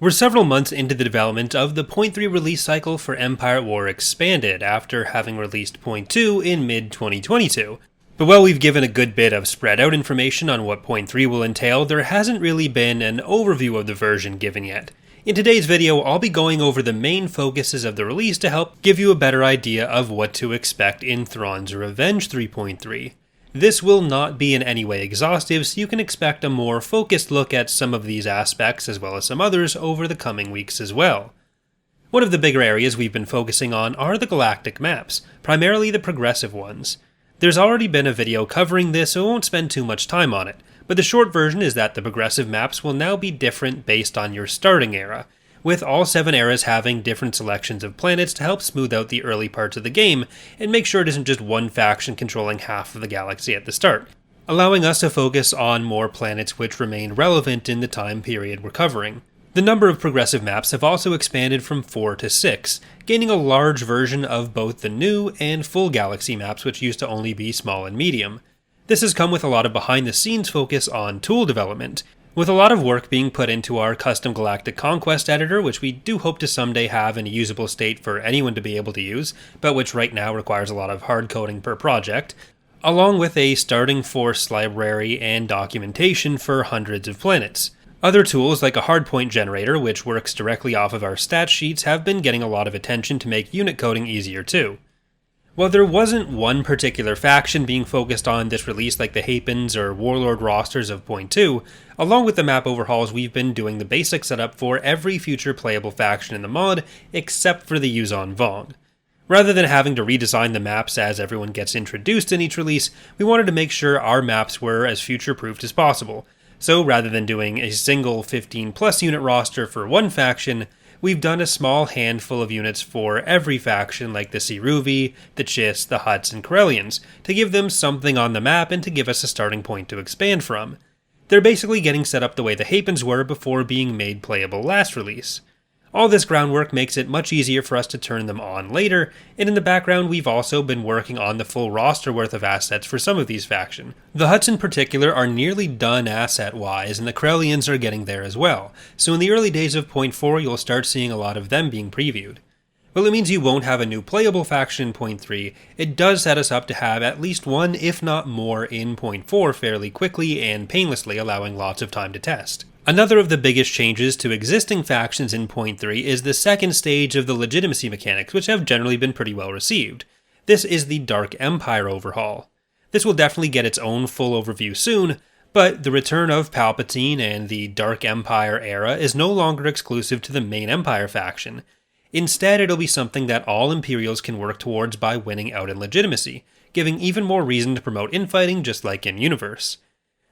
We're several months into the development of the Point 3 release cycle for Empire at War Expanded, after having released Point 2 in mid-2022. But while we've given a good bit of spread out information on what Point 3 will entail, there hasn't really been an overview of the version given yet. In today's video, I'll be going over the main focuses of the release to help give you a better idea of what to expect in Thrawn's Revenge 3.3. This will not be in any way exhaustive, so you can expect a more focused look at some of these aspects as well as some others over the coming weeks as well. One of the bigger areas we've been focusing on are the galactic maps, primarily the progressive ones. There's already been a video covering this, so I won't spend too much time on it, but the short version is that the progressive maps will now be different based on your starting era, with all 7 eras having different selections of planets to help smooth out the early parts of the game and make sure it isn't just one faction controlling half of the galaxy at the start, allowing us to focus on more planets which remain relevant in the time period we're covering. The number of progressive maps have also expanded from 4 to 6, gaining a large version of both the new and full galaxy maps, which used to only be small and medium. This has come with a lot of behind-the-scenes focus on tool development, with a lot of work being put into our custom Galactic Conquest editor, which we do hope to someday have in a usable state for anyone to be able to use, but which right now requires a lot of hard coding per project, along with a starting force library and documentation for hundreds of planets. Other tools like a hardpoint generator, which works directly off of our stat sheets, have been getting a lot of attention to make unit coding easier too. While there wasn't one particular faction being focused on this release like the Hapens or Warlord rosters of Point 2, along with the map overhauls we've been doing the basic setup for every future playable faction in the mod except for the Yuuzhan Vong. Rather than having to redesign the maps as everyone gets introduced in each release, we wanted to make sure our maps were as future-proofed as possible. So rather than doing a single 15+ unit roster for one faction, we've done a small handful of units for every faction like the Siruvi, the Chiss, the Hutts, and Corellians, to give them something on the map and to give us a starting point to expand from. They're basically getting set up the way the Hapens were before being made playable last release. All this groundwork makes it much easier for us to turn them on later, and in the background we've also been working on the full roster worth of assets for some of these factions. The Hutts in particular are nearly done asset-wise, and the Corellians are getting there as well, so in the early days of Point 4 you'll start seeing a lot of them being previewed. While it means you won't have a new playable faction in Point 3, it does set us up to have at least one, if not more, in Point 4 fairly quickly and painlessly, allowing lots of time to test. Another of the biggest changes to existing factions in Point 3 is the second stage of the legitimacy mechanics, which have generally been pretty well received. This is the Dark Empire overhaul. This will definitely get its own full overview soon, but the return of Palpatine and the Dark Empire era is no longer exclusive to the main Empire faction. Instead, it'll be something that all Imperials can work towards by winning out in legitimacy, giving even more reason to promote infighting just like in Universe.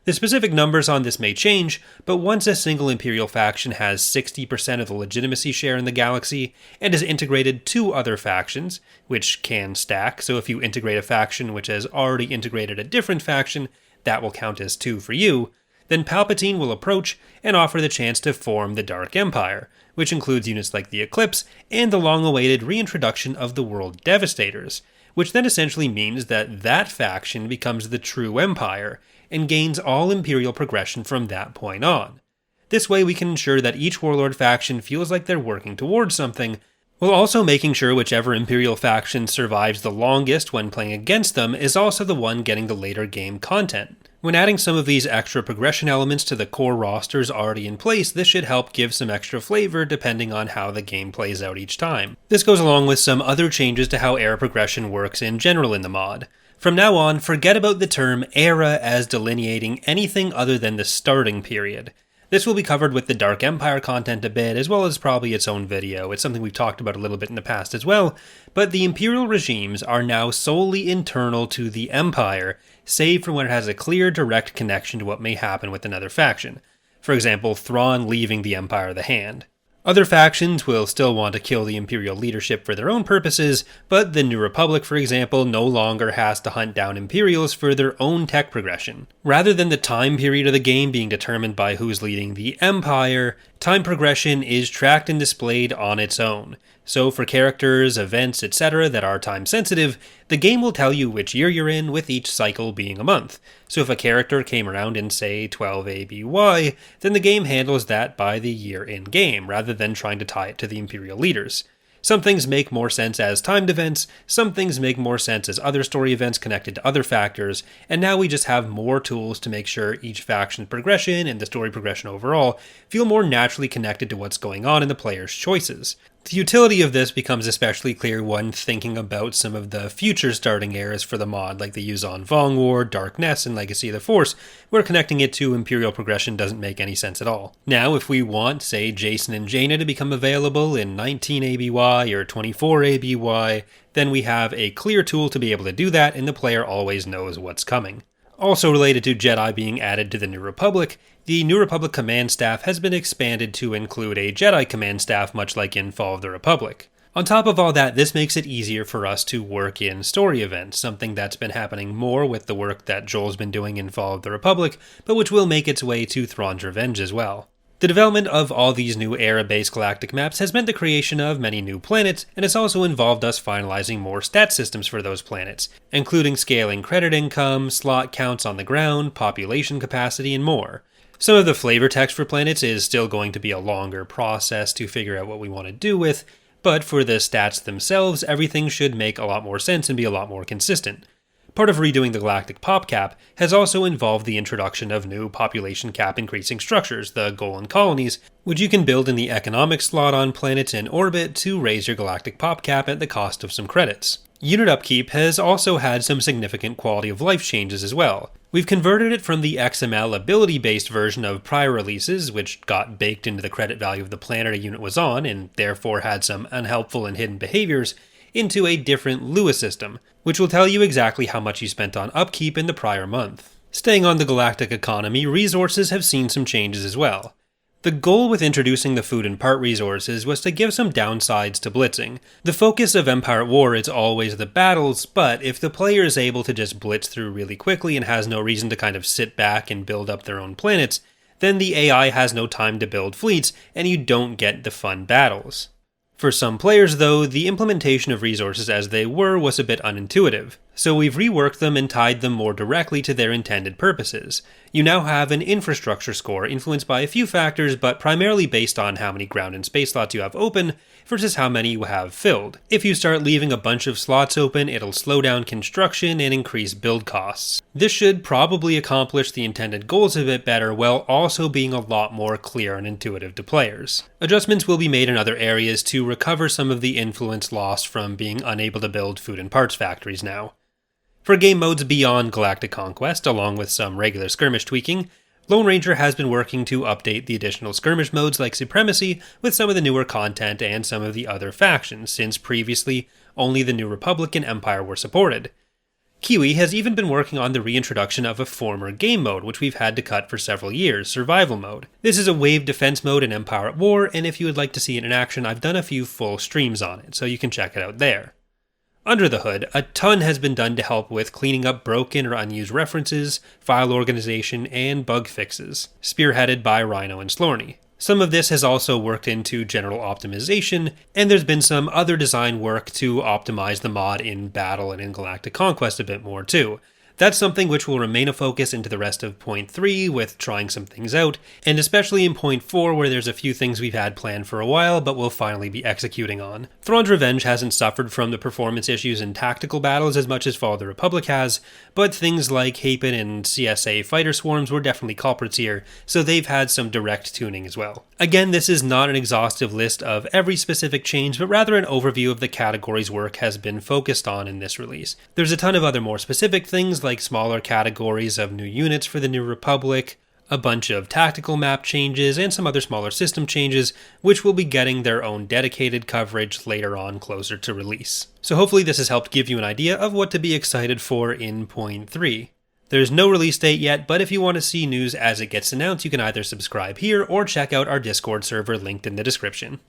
The specific numbers on this may change, but once a single Imperial faction has 60% of the legitimacy share in the galaxy, and is integrated 2 other factions, which can stack, so if you integrate a faction which has already integrated a different faction, that will count as 2 for you, then Palpatine will approach and offer the chance to form the Dark Empire, which includes units like the Eclipse and the long-awaited reintroduction of the World Devastators, which then essentially means that that faction becomes the true Empire, and gains all Imperial progression from that point on. This way we can ensure that each Warlord faction feels like they're working towards something, while also making sure whichever Imperial faction survives the longest when playing against them is also the one getting the later game content. When adding some of these extra progression elements to the core rosters already in place, this should help give some extra flavor depending on how the game plays out each time. This goes along with some other changes to how era progression works in general in the mod. From now on, forget about the term era as delineating anything other than the starting period. This will be covered with the Dark Empire content a bit, as well as probably its own video. It's something we've talked about a little bit in the past as well, but the Imperial regimes are now solely internal to the Empire, save for when it has a clear direct connection to what may happen with another faction. For example, Thrawn leaving the Empire of the Hand. Other factions will still want to kill the Imperial leadership for their own purposes, but the New Republic, for example, no longer has to hunt down Imperials for their own tech progression. Rather than the time period of the game being determined by who's leading the Empire, time progression is tracked and displayed on its own. So for characters, events, etc. that are time sensitive, the game will tell you which year you're in, with each cycle being a month. So if a character came around in, say, 12 ABY, then the game handles that by the year in-game, rather than trying to tie it to the Imperial leaders. Some things make more sense as timed events, some things make more sense as other story events connected to other factors, and now we just have more tools to make sure each faction's progression and the story progression overall feel more naturally connected to what's going on in the player's choices. The utility of this becomes especially clear when thinking about some of the future starting eras for the mod, like the Yuzon Vong War, Dark Nest, and Legacy of the Force, where connecting it to Imperial progression doesn't make any sense at all. Now, if we want, say, Jason and Jaina to become available in 19 ABY or 24 ABY, then we have a clear tool to be able to do that, and the player always knows what's coming. Also related to Jedi being added to the New Republic, the New Republic command staff has been expanded to include a Jedi command staff, much like in Fall of the Republic. On top of all that, this makes it easier for us to work in story events, something that's been happening more with the work that Joel's been doing in Fall of the Republic, but which will make its way to Thrawn's Revenge as well. The development of all these new era-based galactic maps has meant the creation of many new planets, and it's also involved us finalizing more stat systems for those planets, including scaling credit income, slot counts on the ground, population capacity, and more. Some of the flavor text for planets is still going to be a longer process to figure out what we want to do with, but for the stats themselves, everything should make a lot more sense and be a lot more consistent. Part of redoing the galactic pop cap has also involved the introduction of new population cap increasing structures, the Golan colonies, which you can build in the economic slot on planets in orbit to raise your galactic pop cap at the cost of some credits. Unit upkeep has also had some significant quality of life changes as well. We've converted it from the XML ability-based version of prior releases, which got baked into the credit value of the planet a unit was on, and therefore had some unhelpful and hidden behaviors, into a different Lua system, which will tell you exactly how much you spent on upkeep in the prior month. Staying on the galactic economy, resources have seen some changes as well. The goal with introducing the food and part resources was to give some downsides to blitzing. The focus of Empire at War is always the battles, but if the player is able to just blitz through really quickly and has no reason to kind of sit back and build up their own planets, then the AI has no time to build fleets and you don't get the fun battles. For some players, though, the implementation of resources as they were was a bit unintuitive, so we've reworked them and tied them more directly to their intended purposes. You now have an infrastructure score influenced by a few factors, but primarily based on how many ground and space slots you have open versus how many you have filled. If you start leaving a bunch of slots open, it'll slow down construction and increase build costs. This should probably accomplish the intended goals a bit better while also being a lot more clear and intuitive to players. Adjustments will be made in other areas to recover some of the influence lost from being unable to build food and parts factories now. For game modes beyond Galactic Conquest, along with some regular skirmish tweaking, Lone Ranger has been working to update the additional skirmish modes like Supremacy with some of the newer content and some of the other factions, since previously only the New Republic and Empire were supported. Kiwi has even been working on the reintroduction of a former game mode, which we've had to cut for several years, Survival Mode. This is a wave defense mode in Empire at War, and if you would like to see it in action, I've done a few full streams on it, so you can check it out there. Under the hood, a ton has been done to help with cleaning up broken or unused references, file organization, and bug fixes, spearheaded by Rhino and Slorny. Some of this has also worked into general optimization, and there's been some other design work to optimize the mod in Battle and in Galactic Conquest a bit more too. That's something which will remain a focus into the rest of Point 3 with trying some things out, and especially in Point 4 where there's a few things we've had planned for a while but we'll finally be executing on. Thrawn's Revenge hasn't suffered from the performance issues in tactical battles as much as Fall of the Republic has, but things like Hapen and CSA fighter swarms were definitely culprits here, so they've had some direct tuning as well. Again, this is not an exhaustive list of every specific change, but rather an overview of the categories work has been focused on in this release. There's a ton of other more specific things like smaller categories of new units for the New Republic, a bunch of tactical map changes, and some other smaller system changes, which will be getting their own dedicated coverage later on closer to release. So hopefully this has helped give you an idea of what to be excited for in Point 3. There's no release date yet, but if you want to see news as it gets announced, you can either subscribe here or check out our Discord server linked in the description.